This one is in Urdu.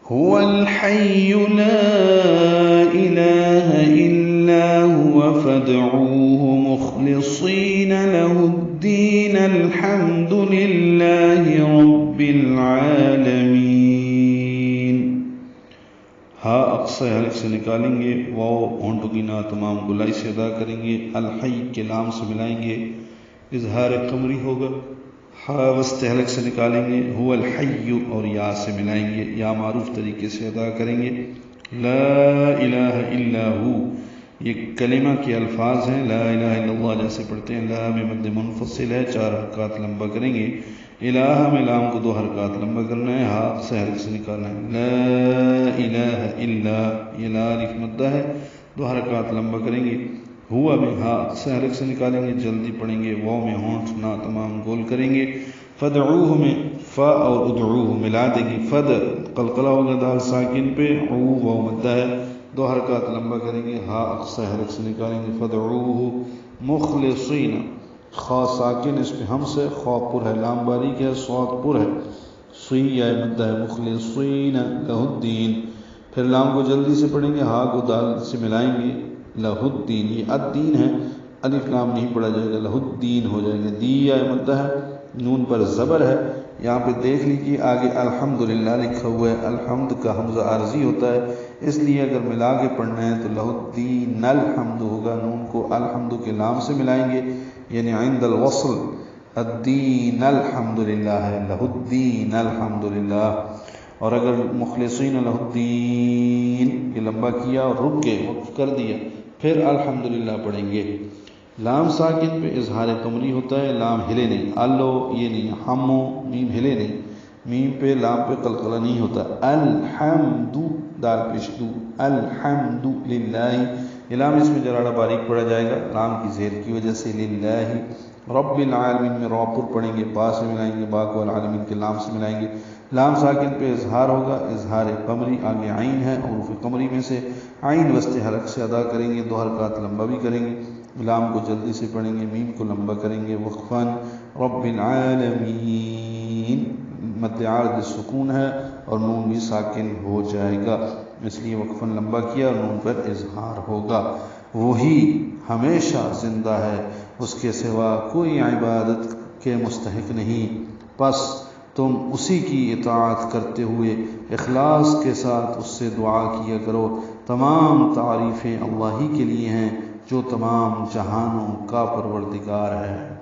هو الحي لا إله إلا هو فادعوه مخلصين له الدين الحمد لله رب العالمين. ہا اقصى حلق سے نکالیں گے، واو ہونٹوں کی نا تمام گلائی سے ادا کریں گے، الحی کے لام سے ملائیں گے، اظہار قمری ہوگا. ہا وسط حلق سے نکالیں گے، هو الحی اور یا سے ملائیں گے، یا معروف طریقے سے ادا کریں گے. لا الہ الا ہو یہ کلمہ کے الفاظ ہیں. لا الہ الا اللہ جیسے پڑھتے ہیں، لا میں مد منفصل ہے، 4 حرکات لمبا کریں گے. الہ میں لام کو 2 حرکات لمبا کرنا ہے، ہا سے حلق سے نکالنا ہے. لا الہ الا یہ لا الف مدہ ہے، 2 حرکات لمبا کریں گے. ہوا میں ہا سے حلق سے نکالیں گے، جلدی پڑھیں گے. واو میں ہونٹ نا تمام گول کریں گے. فدعوہ میں فا اور ادعوہ ملا دیں گے. فد قلقلہ ہوگا دال ساکن پہ، عو واو مدہ ہے، 2 حرکات لمبا کریں گے. ہا اقصی حلق سے نکالیں گے. فدعوہ مخلصین، خا ساکن اس پہ ہم سے، خا پر ہے، لام باریک ہے، صاد پر ہے، سی یا مدہ ہے. مخلصین لہ الدین، پھر لام کو جلدی سے پڑھیں گے، ہا کو دال سے ملائیں گے. لہ الدین یہ الدین ہے، الف لام نہیں پڑھا جائے گا، لہ الدین ہو جائے گا. دی یا مدہ ہے، نون پر زبر ہے. یہاں پہ دیکھ لیجیے آگے الحمدللہ لکھا ہوا ہے، الحمد کا حمزہ عارضی ہوتا ہے، اس لیے اگر ملا کے پڑھنا ہے تو لہ الدین الحمد ہوگا. نون کو الحمد کے لام سے ملائیں گے، یعنی عند الوصل الدین الحمدللہ ہے، لہ الدین الحمدللہ. اور اگر مخلصین لہ الدین یہ لمبا کیا اور رک کے وقف کر دیا، پھر الحمدللہ پڑھیں گے. لام ساکن پہ اظہار قمری ہوتا ہے، لام ہلے نہیں، الو یہ نہیں، ہمو میم ہلے نہیں، میم پہ لام پہ قلقلہ نہیں ہوتا. الحمد دال پیش دو، الحمد للہ یہ لام اس میں جراڑا باریک پڑا جائے گا لام کی زیر کی وجہ سے. للہ رب العالمین میں را پر پڑھیں گے، با سے ملائیں گے، با کو العالمین کے لام سے ملائیں گے. لام ساکن پہ اظہار ہوگا، اظہار قمری. آگے عین ہے، حروف قمری میں سے عین وسط حلق سے ادا کریں گے، 2 حرکات لمبا بھی کریں گے. لام کو جلدی سے پڑھیں گے، میم کو لمبا کریں گے. وقفاً رب العالمین مد عارض سکون ہے اور نون بھی ساکن ہو جائے گا، اس لیے وقفاً لمبا کیا اور نون پر اظہار ہوگا. وہی ہمیشہ زندہ ہے، اس کے سوا کوئی عبادت کے مستحق نہیں، پس تم اسی کی اطاعت کرتے ہوئے اخلاص کے ساتھ اس سے دعا کیا کرو. تمام تعریفیں اللہ ہی کے لیے ہیں جو تمام جہانوں کا پروردگار ہے.